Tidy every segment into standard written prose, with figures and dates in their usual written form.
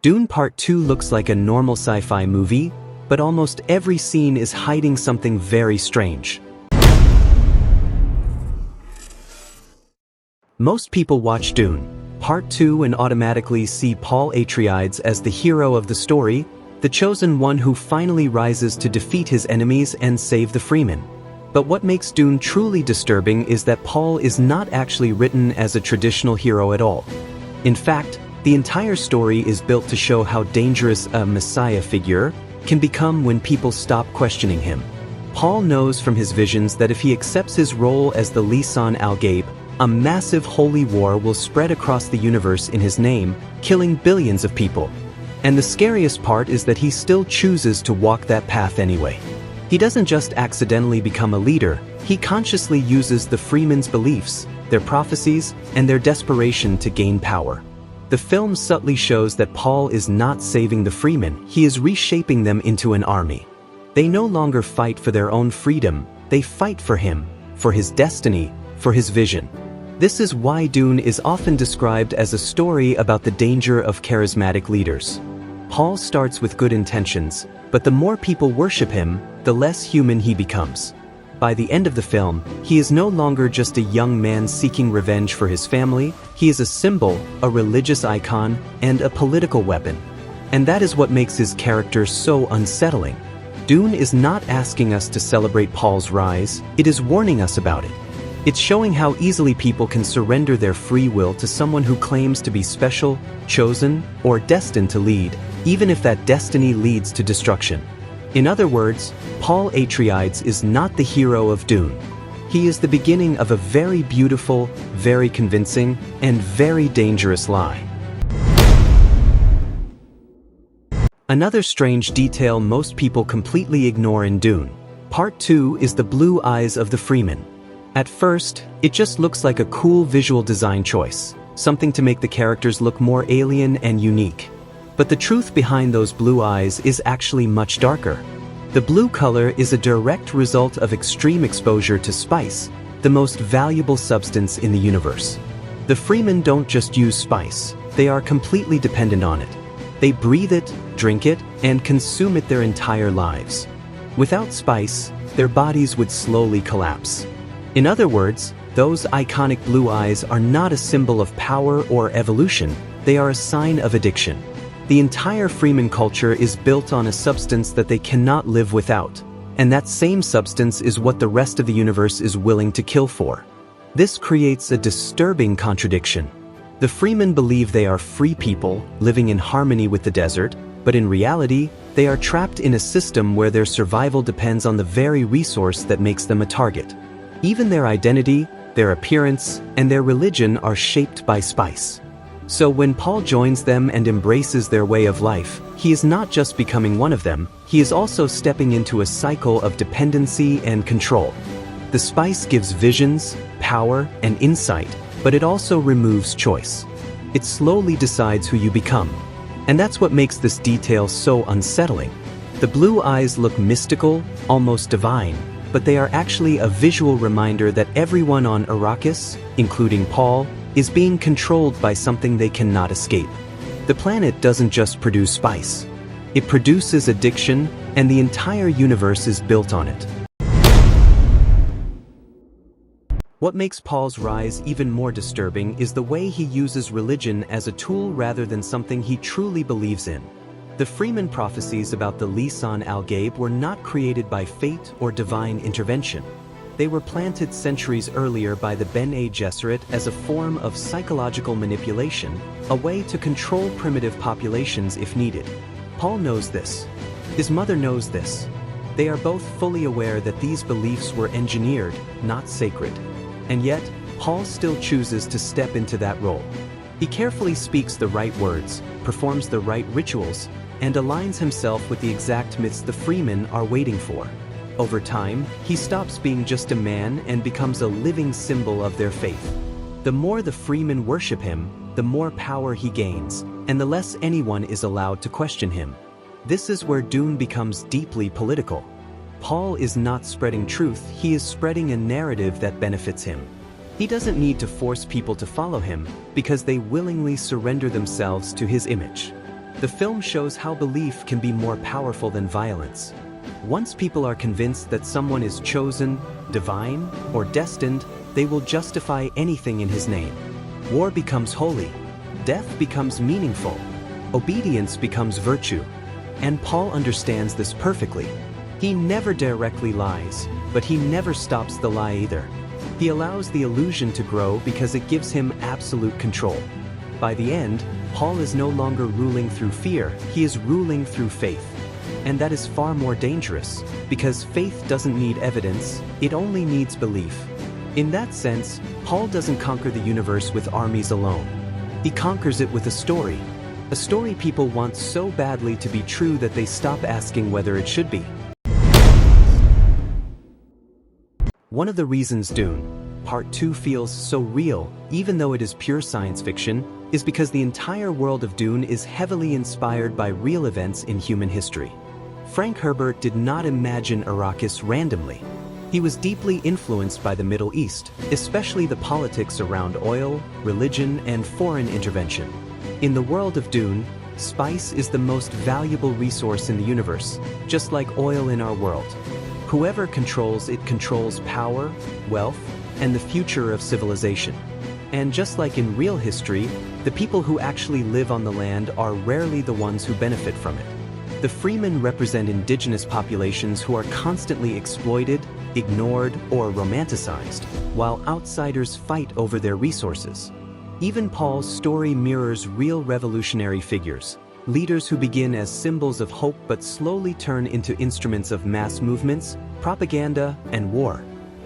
Dune Part 2 looks like a normal sci-fi movie, but almost every scene is hiding something very strange. Most people watch Dune Part 2 and automatically see Paul Atreides as the hero of the story, the chosen one who finally rises to defeat his enemies and save the Fremen. But what makes Dune truly disturbing is that Paul is not actually written as a traditional hero at all. In fact, the entire story is built to show how dangerous a messiah figure can become when people stop questioning him. Paul knows from his visions that if he accepts his role as the Lisan al-Gaib, a massive holy war will spread across the universe in his name, killing billions of people. And the scariest part is that he still chooses to walk that path anyway. He doesn't just accidentally become a leader, he consciously uses the Fremen's beliefs, their prophecies, and their desperation to gain power. The film subtly shows that Paul is not saving the Fremen, he is reshaping them into an army. They no longer fight for their own freedom, they fight for him, for his destiny, for his vision. This is why Dune is often described as a story about the danger of charismatic leaders. Paul starts with good intentions, but the more people worship him, the less human he becomes. By the end of the film, he is no longer just a young man seeking revenge for his family, he is a symbol, a religious icon, and a political weapon. And that is what makes his character so unsettling. Dune is not asking us to celebrate Paul's rise, it is warning us about it. It's showing how easily people can surrender their free will to someone who claims to be special, chosen, or destined to lead, even if that destiny leads to destruction. In other words, Paul Atreides is not the hero of Dune. He is the beginning of a very beautiful, very convincing, and very dangerous lie. Another strange detail most people completely ignore in Dune Part 2 is the blue eyes of the Fremen. At first, it just looks like a cool visual design choice, something to make the characters look more alien and unique. But the truth behind those blue eyes is actually much darker. The blue color is a direct result of extreme exposure to spice, the most valuable substance in the universe. The Fremen don't just use spice, they are completely dependent on it. They breathe it, drink it, and consume it their entire lives. Without spice, their bodies would slowly collapse. In other words, those iconic blue eyes are not a symbol of power or evolution, they are a sign of addiction. The entire Fremen culture is built on a substance that they cannot live without, and that same substance is what the rest of the universe is willing to kill for. This creates a disturbing contradiction. The Fremen believe they are free people, living in harmony with the desert, but in reality, they are trapped in a system where their survival depends on the very resource that makes them a target. Even their identity, their appearance, and their religion are shaped by spice. So when Paul joins them and embraces their way of life, he is not just becoming one of them, he is also stepping into a cycle of dependency and control. The spice gives visions, power, and insight, but it also removes choice. It slowly decides who you become. And that's what makes this detail so unsettling. The blue eyes look mystical, almost divine, but they are actually a visual reminder that everyone on Arrakis, including Paul, is being controlled by something they cannot escape. The planet doesn't just produce spice. It produces addiction, and the entire universe is built on it. What makes Paul's rise even more disturbing is the way he uses religion as a tool rather than something he truly believes in. The Fremen prophecies about the Lisan al-Gaib were not created by fate or divine intervention. They were planted centuries earlier by the Bene Gesserit as a form of psychological manipulation, a way to control primitive populations if needed. Paul knows this. His mother knows this. They are both fully aware that these beliefs were engineered, not sacred. And yet, Paul still chooses to step into that role. He carefully speaks the right words, performs the right rituals, and aligns himself with the exact myths the Fremen are waiting for. Over time, he stops being just a man and becomes a living symbol of their faith. The more the Fremen worship him, the more power he gains, and the less anyone is allowed to question him. This is where Dune becomes deeply political. Paul is not spreading truth, he is spreading a narrative that benefits him. He doesn't need to force people to follow him, because they willingly surrender themselves to his image. The film shows how belief can be more powerful than violence. Once people are convinced that someone is chosen, divine, or destined, they will justify anything in his name. War becomes holy. Death becomes meaningful. Obedience becomes virtue. And Paul understands this perfectly. He never directly lies, but he never stops the lie either. He allows the illusion to grow because it gives him absolute control. By the end, Paul is no longer ruling through fear, he is ruling through faith. And that is far more dangerous, because faith doesn't need evidence, it only needs belief. In that sense, Paul doesn't conquer the universe with armies alone. He conquers it with a story people want so badly to be true that they stop asking whether it should be. One of the reasons Dune, Part 2 feels so real, even though it is pure science fiction, is because the entire world of Dune is heavily inspired by real events in human history. Frank Herbert did not imagine Arrakis randomly. He was deeply influenced by the Middle East, especially the politics around oil, religion, and foreign intervention. In the world of Dune, spice is the most valuable resource in the universe, just like oil in our world. Whoever controls it controls power, wealth, and the future of civilization. And just like in real history, the people who actually live on the land are rarely the ones who benefit from it. The Fremen represent indigenous populations who are constantly exploited, ignored, or romanticized, while outsiders fight over their resources. Even Paul's story mirrors real revolutionary figures, leaders who begin as symbols of hope but slowly turn into instruments of mass movements, propaganda, and war.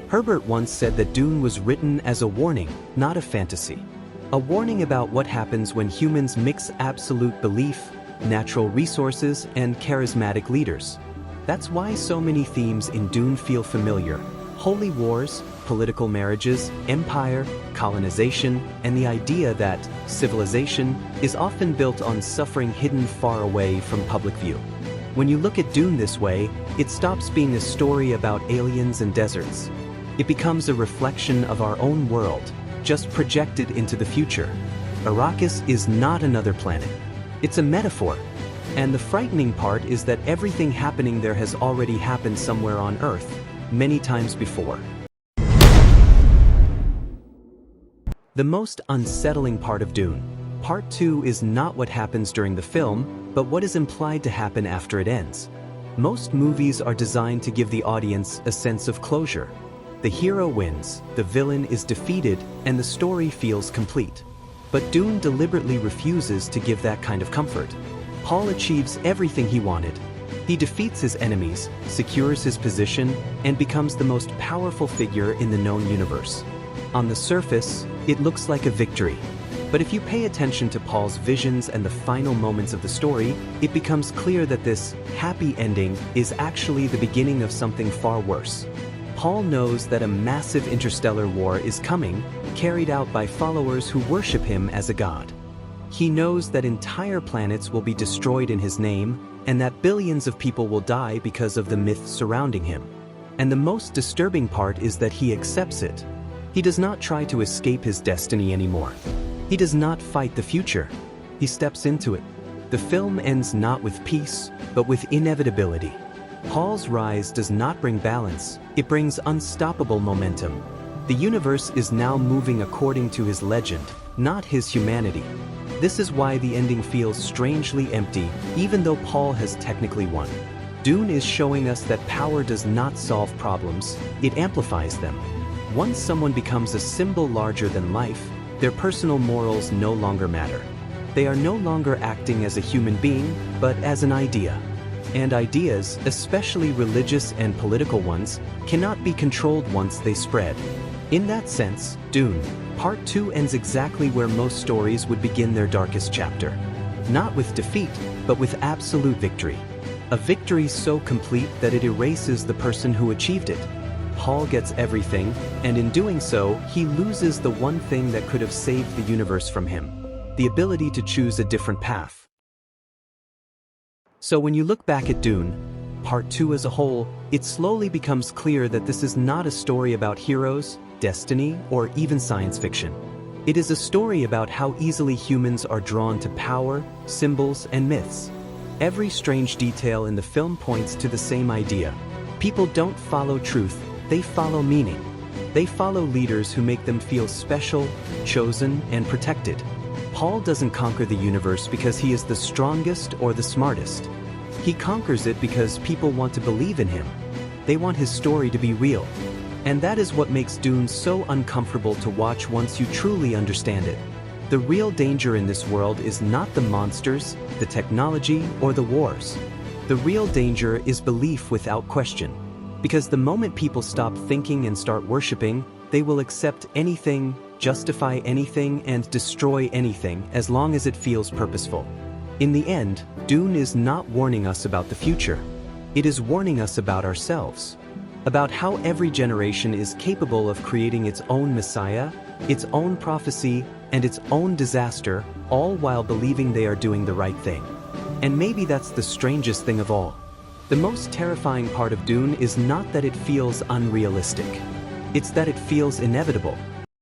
Herbert once said that Dune was written as a warning, not a fantasy. A warning about what happens when humans mix absolute belief, natural resources, and charismatic leaders. That's why so many themes in Dune feel familiar: holy wars, political marriages, empire, colonization, and the idea that civilization is often built on suffering hidden far away from public view. When you look at Dune this way, it stops being a story about aliens and deserts. It becomes a reflection of our own world, just projected into the future. Arrakis is not another planet. It's a metaphor. And the frightening part is that everything happening there has already happened somewhere on Earth, many times before. The most unsettling part of Dune, Part 2, is not what happens during the film, but what is implied to happen after it ends. Most movies are designed to give the audience a sense of closure. The hero wins, the villain is defeated, and the story feels complete. But Dune deliberately refuses to give that kind of comfort. Paul achieves everything he wanted. He defeats his enemies, secures his position, and becomes the most powerful figure in the known universe. On the surface, it looks like a victory. But if you pay attention to Paul's visions and the final moments of the story, it becomes clear that this happy ending is actually the beginning of something far worse. Paul knows that a massive interstellar war is coming, carried out by followers who worship him as a god. He knows that entire planets will be destroyed in his name, and that billions of people will die because of the myths surrounding him. And the most disturbing part is that he accepts it. He does not try to escape his destiny anymore. He does not fight the future. He steps into it. The film ends not with peace, but with inevitability. Paul's rise does not bring balance, it brings unstoppable momentum. The universe is now moving according to his legend, not his humanity. This is why the ending feels strangely empty, even though Paul has technically won. Dune is showing us that power does not solve problems, it amplifies them. Once someone becomes a symbol larger than life, their personal morals no longer matter. They are no longer acting as a human being, but as an idea. And ideas, especially religious and political ones, cannot be controlled once they spread. In that sense, Dune, Part 2 ends exactly where most stories would begin their darkest chapter. Not with defeat, but with absolute victory. A victory so complete that it erases the person who achieved it. Paul gets everything, and in doing so, he loses the one thing that could have saved the universe from him: the ability to choose a different path. So when you look back at Dune, Part 2 as a whole, it slowly becomes clear that this is not a story about heroes, destiny, or even science fiction. It is a story about how easily humans are drawn to power, symbols, and myths. Every strange detail in the film points to the same idea. People don't follow truth, they follow meaning. They follow leaders who make them feel special, chosen, and protected. Paul doesn't conquer the universe because he is the strongest or the smartest. He conquers it because people want to believe in him. They want his story to be real. And that is what makes Dune so uncomfortable to watch once you truly understand it. The real danger in this world is not the monsters, the technology, or the wars. The real danger is belief without question. Because the moment people stop thinking and start worshipping, they will accept anything, justify anything, and destroy anything as long as it feels purposeful. In the end, Dune is not warning us about the future. It is warning us about ourselves. About how every generation is capable of creating its own messiah, its own prophecy, and its own disaster, all while believing they are doing the right thing. And maybe that's the strangest thing of all. The most terrifying part of Dune is not that it feels unrealistic. It's that it feels inevitable.